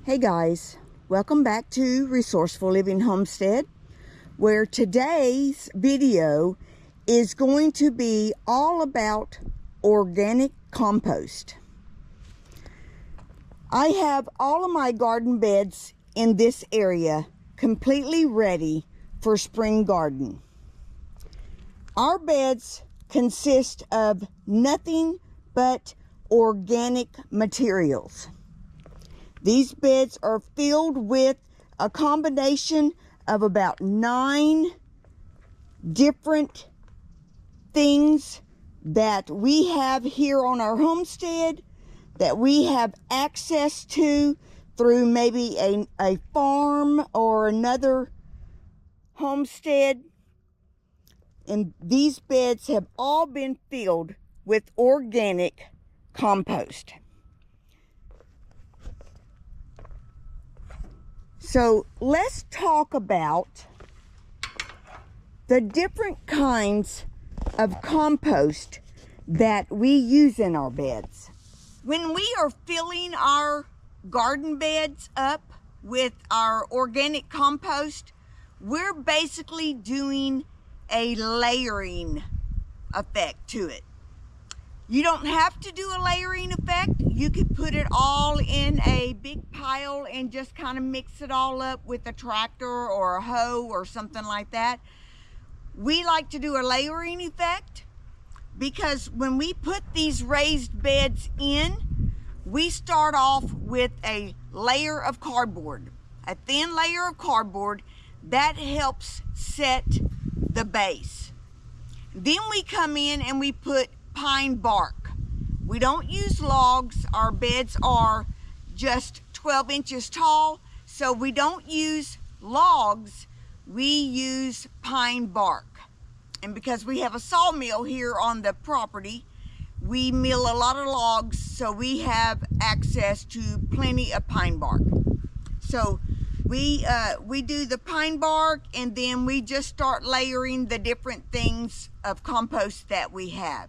Hey guys, welcome back to Resourceful Living Homestead, where today's video is going to be all about organic compost. I have all of my garden beds in this area completely ready for spring garden. Our beds consist of nothing but organic materials. These beds are filled with a combination of about 9 different things that we have here on our homestead, that we have access to through maybe a farm or another homestead. And these beds have all been filled with organic compost. So let's talk about the different kinds of compost that we use in our beds. When we are filling our garden beds up with our organic compost, we're basically doing a layering effect to it. You don't have to do a layering effect. You could put it all in a big pile and just kind of mix it all up with a tractor or a hoe or something like that. We like to do a layering effect because when we put these raised beds in, we start off with a layer of cardboard, a thin layer of cardboard that helps set the base. Then we come in and we put pine bark. We don't use logs. Our beds are just 12 inches tall, so we don't use logs. We use pine bark. And because we have a sawmill here on the property, we mill a lot of logs, so we have access to plenty of pine bark. So we do the pine bark, and then we just start layering the different things of compost that we have.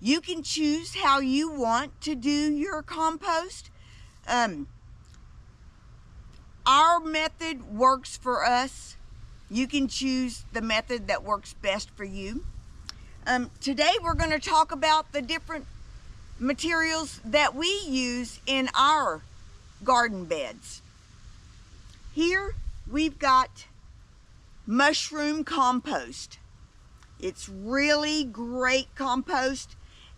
You can choose how you want to do your compost. Our method works for us. You can choose the method that works best for you. Today we're going to talk about the different materials that we use in our garden beds. Here we've got mushroom compost. It's really great compost.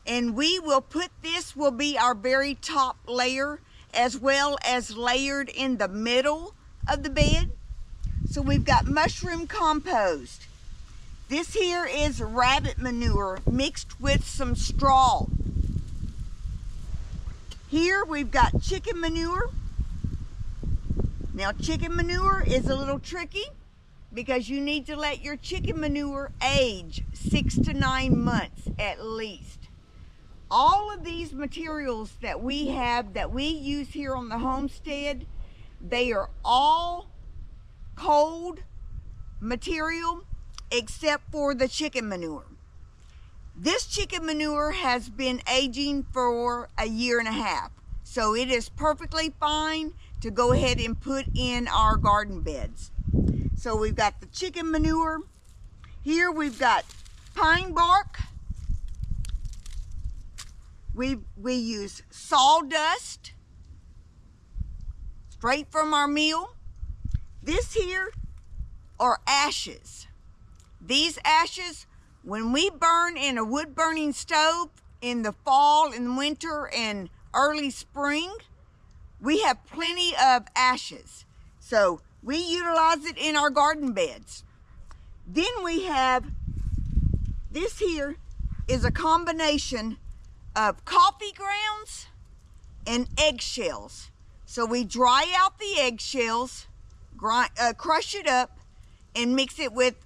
And we will put this will be our very top layer, as well as layered in the middle of the bed. So we've got mushroom compost. This here is rabbit manure mixed with some straw. Here we've got chicken manure. Now chicken manure is a little tricky because you need to let your chicken manure age 6 to 9 months at least. All of these materials that we have, that we use here on the homestead, they are all cold material except for the chicken manure. This chicken manure has been aging for a year and a half, so it is perfectly fine to go ahead and put in our garden beds. So we've got the chicken manure. Here we've got pine bark. We use sawdust, straight from our mill. This here are ashes. These ashes, when we burn in a wood burning stove in the fall and winter and early spring, we have plenty of ashes. So we utilize it in our garden beds. Then we have, this here is a combination of coffee grounds and eggshells. So we dry out the eggshells, crush it up, and mix it with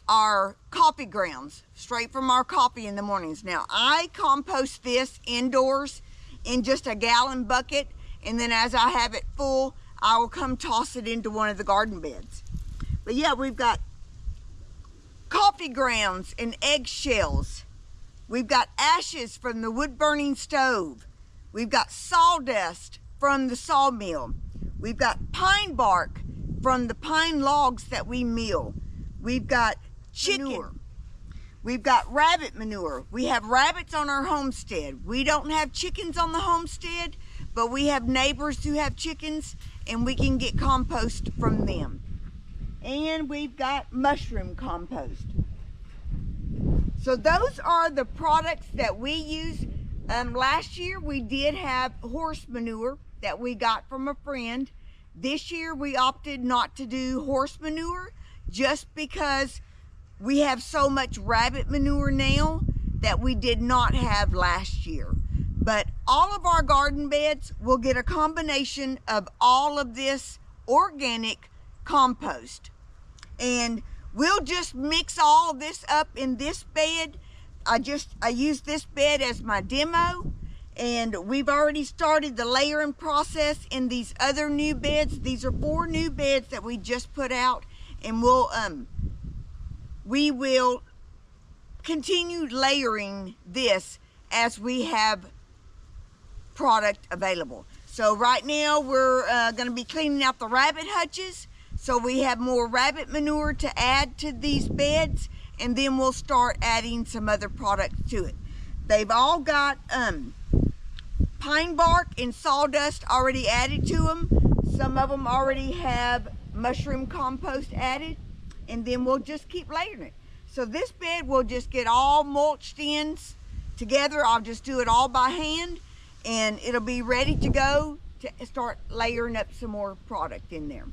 our coffee grounds, straight from our coffee in the mornings. Now I compost this indoors in just a gallon bucket, and then as I have it full, I will come toss it into one of the garden beds. But yeah, we've got coffee grounds and eggshells. We've got ashes from the wood burning stove. We've got sawdust from the sawmill. We've got pine bark from the pine logs that we mill. We've got chicken manure. We've got rabbit manure. We have rabbits on our homestead. We don't have chickens on the homestead, but we have neighbors who have chickens, and we can get compost from them. And we've got mushroom compost. So those are the products that we use. Last year we did have horse manure that we got from a friend. This year we opted not to do horse manure just because we have so much rabbit manure now that we did not have last year. But all of our garden beds will get a combination of all of this organic compost. And we'll just mix all of this up in this bed. I use this bed as my demo, and we've already started the layering process in these other new beds. These are 4 new beds that we just put out, and we will continue layering this as we have product available. So right now we're going to be cleaning out the rabbit hutches, so we have more rabbit manure to add to these beds, and then we'll start adding some other products to it. They've all got pine bark and sawdust already added to them. Some of them already have mushroom compost added, and then we'll just keep layering it. So this bed will just get all mulched in together. I'll just do it all by hand, and it'll be ready to go to start layering up some more product in there.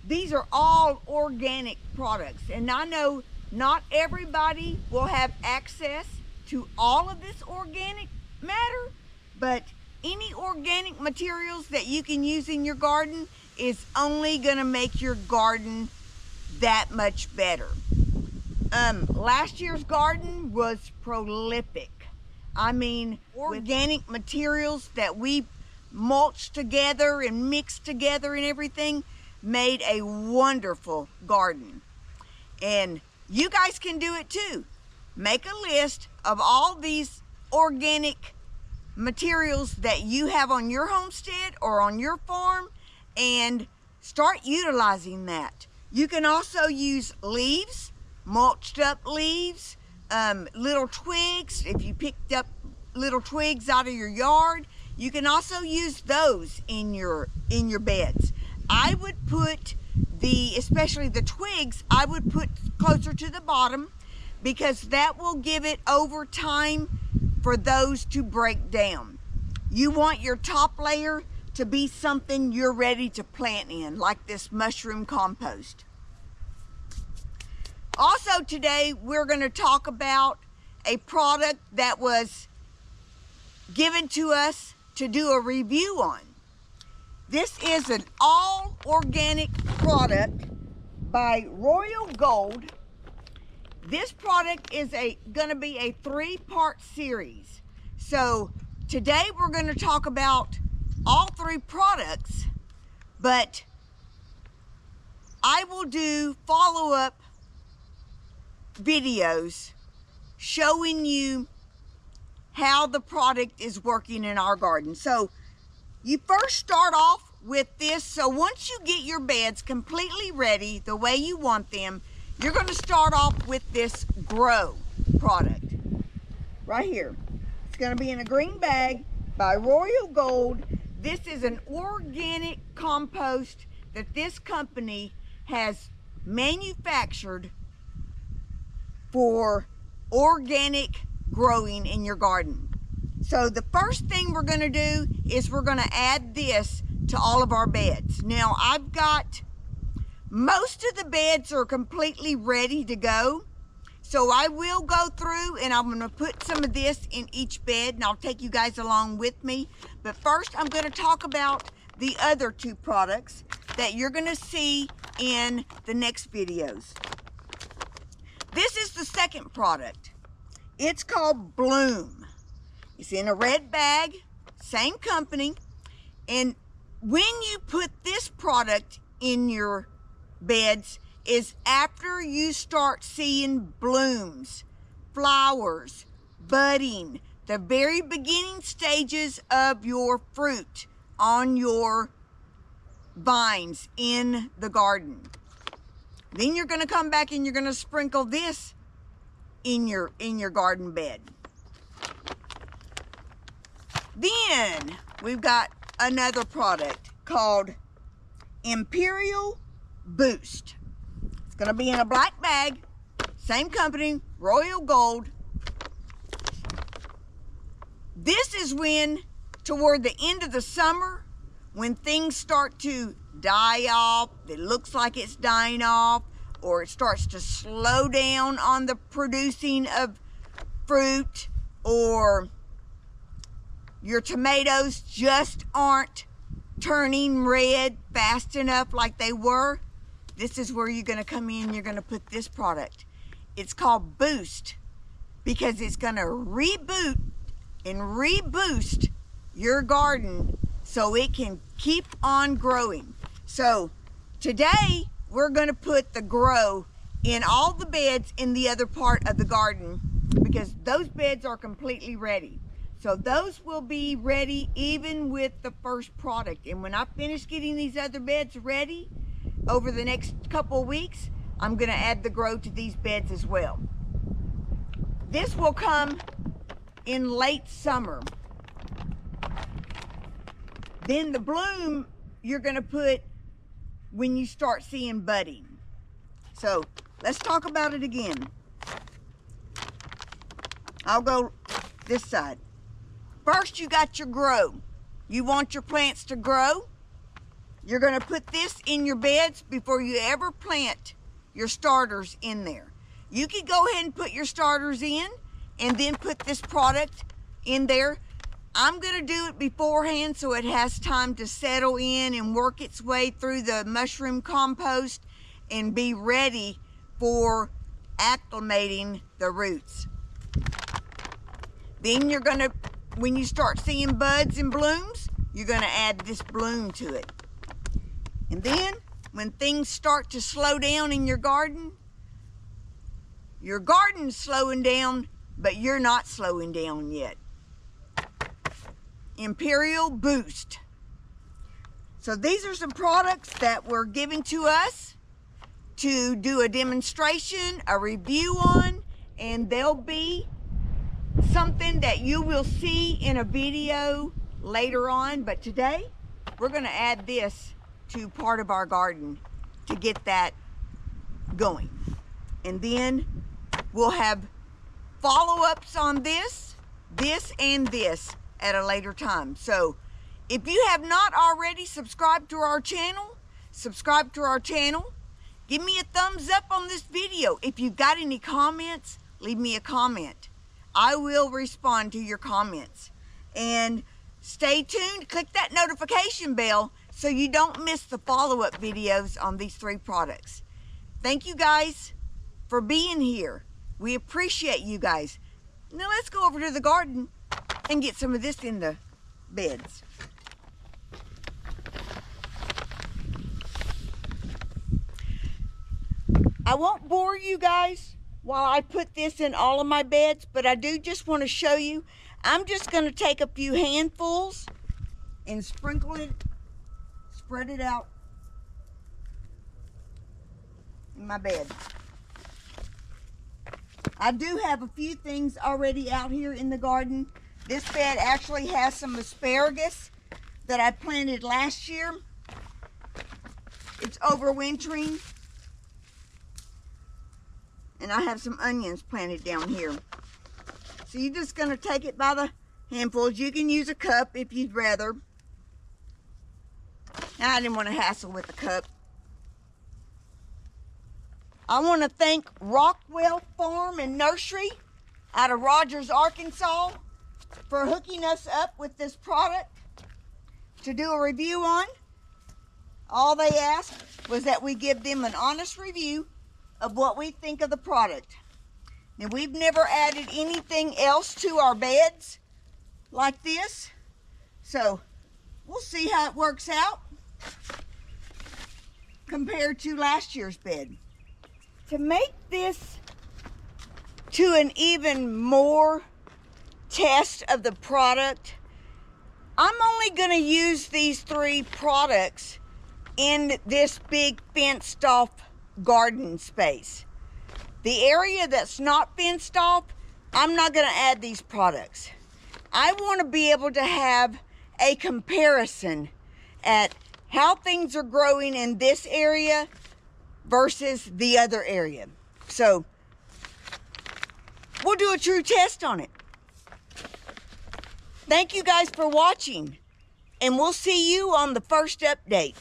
These are all organic products, and I know not everybody will have access to all of this organic matter, but any organic materials that you can use in your garden is only going to make your garden that much better. Last year's garden was prolific. I mean, organic materials that we mulched together and mixed together and everything made a wonderful garden. And you guys can do it too. Make a list of all these organic materials that you have on your homestead or on your farm and start utilizing that. You can also use leaves, mulched up leaves, little twigs. If you picked up little twigs out of your yard, you can also use those in your beds. I would put especially the twigs, I would put closer to the bottom, because that will give it over time for those to break down. You want your top layer to be something you're ready to plant in, like this mushroom compost. Also today, we're going to talk about a product that was given to us to do a review on. This is an all organic product by Royal Gold. This product is going to be a 3-part series. So today we're going to talk about all 3 products, but I will do follow-up videos showing you how the product is working in our garden. So you first start off with this. So once you get your beds completely ready the way you want them, you're going to start off with this Grow product right here. It's going to be in a green bag by Royal Gold. This is an organic compost that this company has manufactured for organic growing in your garden. So the first thing we're going to do is we're going to add this to all of our beds. Now I've got most of the beds are completely ready to go. So I will go through and I'm going to put some of this in each bed, and I'll take you guys along with me. But first I'm going to talk about the other 2 products that you're going to see in the next videos. This is the second product. It's called Bloom. It's in a red bag, same company. And when you put this product in your beds is after you start seeing blooms, flowers, budding, the very beginning stages of your fruit on your vines in the garden. Then you're going to come back and you're going to sprinkle this in your garden bed. Then we've got another product called Imperial Boost. It's going to be in a black bag. Same company, Royal Gold. This is when, toward the end of the summer, when things start to die off, it looks like it's dying off, or it starts to slow down on the producing of fruit, or your tomatoes just aren't turning red fast enough like they were. This is where you're going to come in, you're going to put this product. It's called Boost because it's going to reboot and reboost your garden so it can keep on growing. So today we're going to put the grow in all the beds in the other part of the garden because those beds are completely ready. So those will be ready even with the first product. And when I finish getting these other beds ready over the next couple of weeks, I'm going to add the grow to these beds as well. This will come in late summer. Then the bloom you're going to put when you start seeing budding. So let's talk about it again. I'll go this side. First, you got your grow. You want your plants to grow. You're going to put this in your beds before you ever plant your starters in there. You could go ahead and put your starters in and then put this product in there. I'm going to do it beforehand so it has time to settle in and work its way through the mushroom compost and be ready for acclimating the roots. Then you're going to, when you start seeing buds and blooms, you're going to add this bloom to it. And then when things start to slow down in your garden's slowing down, but you're not slowing down yet. Imperial Boost. So these are some products that were given to us to do a demonstration, a review on, and they'll be something that you will see in a video later on. But today, we're going to add this to part of our garden to get that going. And then we'll have follow-ups on this, and this at a later time. So if you have not already subscribed to our channel, subscribe to our channel. Give me a thumbs up on this video. If you've got any comments, leave me a comment. I will respond to your comments. And stay tuned, click that notification bell so you don't miss the follow-up videos on these 3 products. Thank you guys for being here. We appreciate you guys. Now let's go over to the garden and get some of this in the beds. I won't bore you guys while I put this in all of my beds, but I do just want to show you. I'm just going to take a few handfuls and sprinkle it, spread it out in my bed. I do have a few things already out here in the garden. This bed actually has some asparagus that I planted last year. It's overwintering. And I have some onions planted down here. So you're just going to take it by the handfuls. You can use a cup if you'd rather. Now, I didn't want to hassle with the cup. I want to thank Rockwell Farm and Nursery out of Rogers, Arkansas for hooking us up with this product to do a review on. All they asked was that we give them an honest review of what we think of the product. Now, we've never added anything else to our beds like this, so we'll see how it works out compared to last year's bed. To make this to an even more test of the product, I'm only going to use these 3 products in this big fenced off garden space. The area that's not fenced off, I'm not going to add these products. I want to be able to have a comparison at how things are growing in this area versus the other area. So we'll do a true test on it. Thank you guys for watching, and we'll see you on the first update.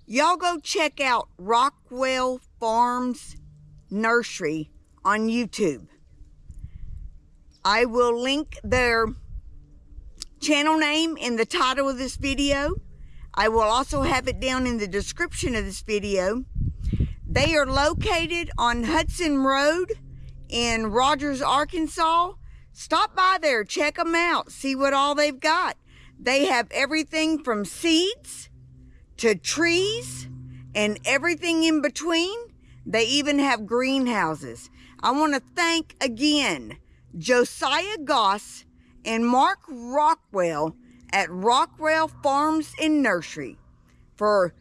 Y'all go check out Rockwell Farms Nursery on YouTube. I will link their channel name in the title of this video. I will also have it down in the description of this video. They are located on Hudson Road in Rogers, Arkansas. Stop by there, check them out, see what all they've got. They have everything from seeds to trees and everything in between. They even have greenhouses. I want to thank again Josiah Goss and Mark Rockwell at Rockwell Farms and Nursery for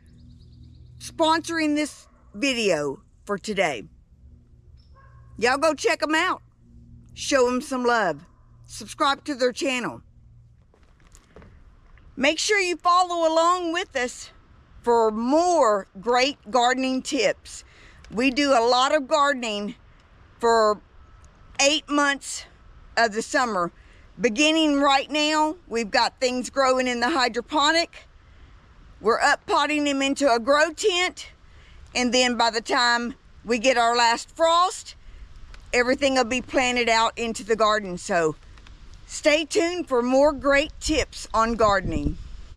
sponsoring this video for today. Y'all go check them out. Show them some love. Subscribe to their channel. Make sure you follow along with us for more great gardening tips. We do a lot of gardening for 8 months of the summer. Beginning right now, we've got things growing in the hydroponic. We're up potting them into a grow tent. And then by the time we get our last frost, everything will be planted out into the garden. So stay tuned for more great tips on gardening.